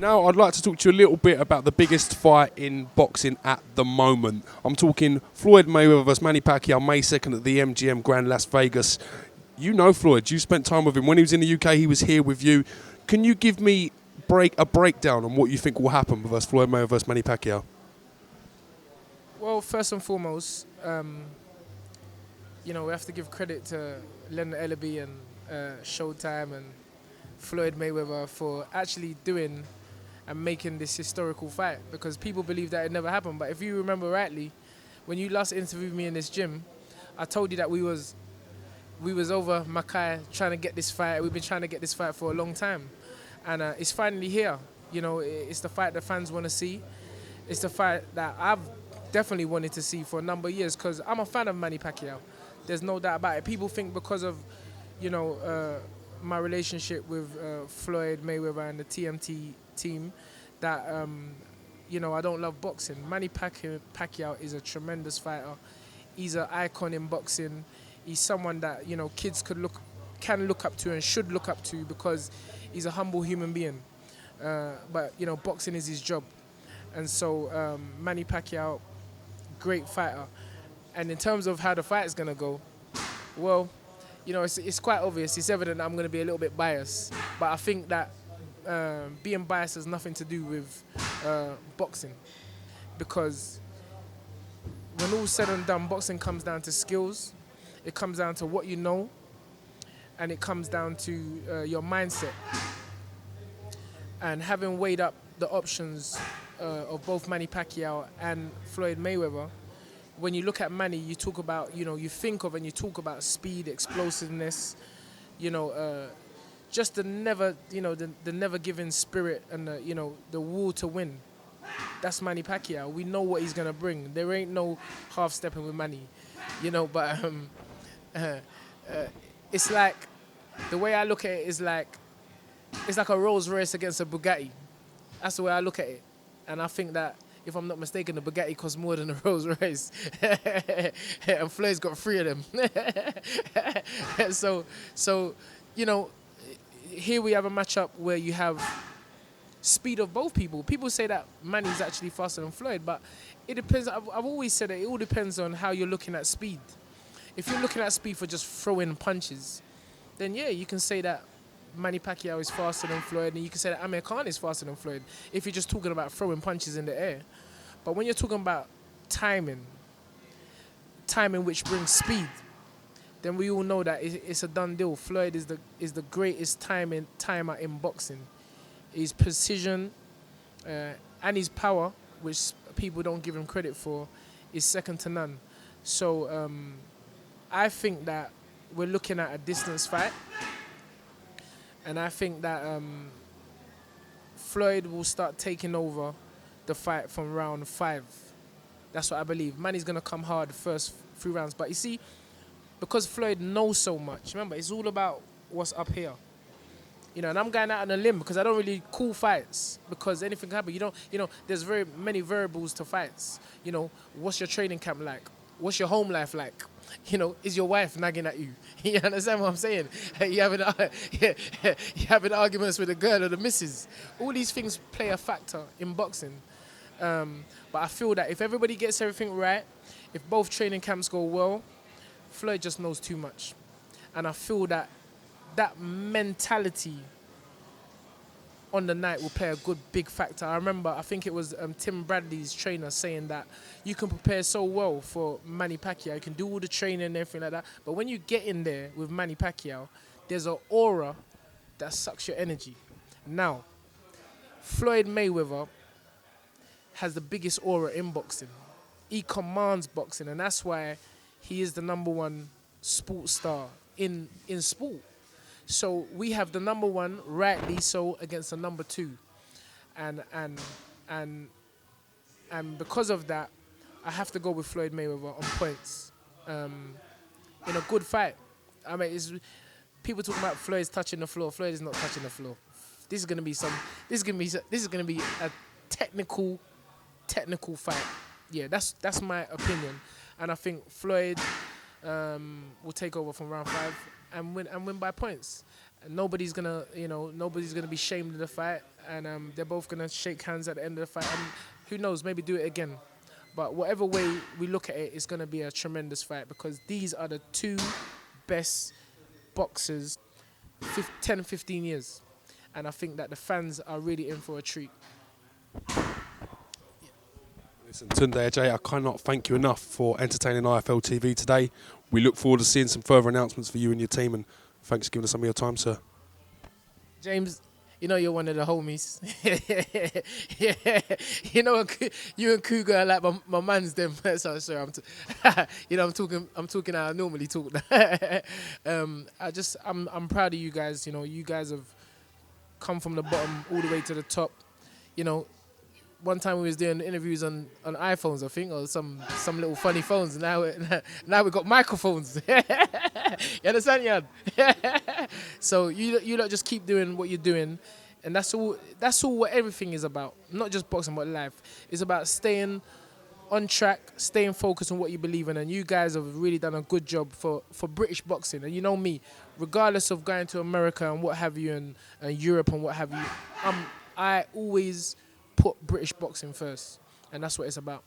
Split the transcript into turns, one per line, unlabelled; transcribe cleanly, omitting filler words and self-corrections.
Now I'd like to talk to you a little bit about the biggest fight in boxing at the moment. I'm talking Floyd Mayweather versus Manny Pacquiao, May 2nd at the MGM Grand Las Vegas. You know Floyd, you spent time with him. When he was in the UK, he was here with you. Can you give me a breakdown on what you think will happen with us, Floyd Mayweather versus Manny Pacquiao?
Well, first and foremost, we have to give credit to Leonard Ellaby and Showtime and Floyd Mayweather for actually doing and making this historical fight, because people believe that it never happened. But if you remember rightly, when you last interviewed me in this gym, I told you that we was over Mackay trying to get this fight. We've been trying to get this fight for a long time, and it's finally here. It's the fight that fans want to see. It's the fight that I've definitely wanted to see for a number of years, because I'm a fan of Manny Pacquiao. There's no doubt about it. People think because of, my relationship with Floyd Mayweather and the TMT team that, I don't love boxing. Manny Pacquiao is a tremendous fighter. He's an icon in boxing. He's someone that, kids can look up to and should look up to, because he's a humble human being. But, boxing is his job. And so Manny Pacquiao, great fighter. And in terms of how the fight is going to go, well, it's quite obvious. It's evident that I'm going to be a little bit biased. But I think that being biased has nothing to do with boxing. Because when all's said and done, boxing comes down to skills. It comes down to what you know. And it comes down to your mindset. And having weighed up the options of both Manny Pacquiao and Floyd Mayweather, when you look at Manny, you talk about, you think of and you talk about speed, explosiveness, just the never, the never giving spirit and the will to win. That's Manny Pacquiao. We know what he's gonna bring. There ain't no half stepping with Manny, But it's like, the way I look at it is like, it's like a Rolls Royce against a Bugatti. That's the way I look at it. And I think that, if I'm not mistaken, the Bugatti costs more than the Rolls Royce. And Floyd's got 3 of them. So, here we have a matchup where you have speed of both people. People say that Manny's actually faster than Floyd, but it depends. I've always said that it all depends on how you're looking at speed. If you're looking at speed for just throwing punches, then yeah, you can say that Manny Pacquiao is faster than Floyd, and you can say that Amir Khan is faster than Floyd if you're just talking about throwing punches in the air. But when you're talking about timing which brings speed, then we all know that it's a done deal. Floyd is the greatest timer in boxing. His precision and his power, which people don't give him credit for, is second to none. So I think that we're looking at a distance fight. And I think that Floyd will start taking over the fight from round 5. That's what I believe. Manny's going to come hard the first 3 rounds. But you see, because Floyd knows so much, remember, it's all about what's up here. And I'm going out on a limb because I don't really call fights, because anything can happen. There's very many variables to fights. What's your training camp like? What's your home life like? Is your wife nagging at you? You understand what I'm saying? You having arguments with a girl or the missus. All these things play a factor in boxing. But I feel that if everybody gets everything right, if both training camps go well, Floyd just knows too much. And I feel that that mentality on the night will play a good big factor. I remember, I think it was Tim Bradley's trainer saying that you can prepare so well for Manny Pacquiao. You can do all the training and everything like that. But when you get in there with Manny Pacquiao, there's an aura that sucks your energy. Now, Floyd Mayweather has the biggest aura in boxing. He commands boxing, and that's why he is the #1 sports star in sport. So we have the #1, rightly so, against the #2, and because of that, I have to go with Floyd Mayweather on points. In a good fight. I mean, people talking about Floyd's touching the floor. Floyd is not touching the floor. This is gonna be a technical fight. Yeah, that's my opinion, and I think Floyd will take over from round 5 and win by points. Nobody's gonna, nobody's gonna be shamed in the fight, and they're both gonna shake hands at the end of the fight, and who knows, maybe do it again. But whatever way we look at it, it's gonna be a tremendous fight because these are the two best boxers, 10, 15 years, and I think that the fans are really in for a treat.
Listen, Tunde Ajayi, I cannot thank you enough for entertaining IFL TV today. We look forward to seeing some further announcements for you and your team, and thanks for giving us some of your time, sir.
James, you're one of the homies. Yeah, you and Cougar are like my man's them. So sorry, I'm talking how I normally talk. I'm proud of you guys. You guys have come from the bottom all the way to the top. One time we was doing interviews on iPhones, I think, or some little funny phones. Now we got microphones. You understand, Jan? So you lot just keep doing what you're doing, and that's all what everything is about. Not just boxing, but life. It's about staying on track, staying focused on what you believe in, and you guys have really done a good job for British boxing. And you know me, regardless of going to America and what have you, and Europe and what have you, I always put British boxing first, and that's what it's about.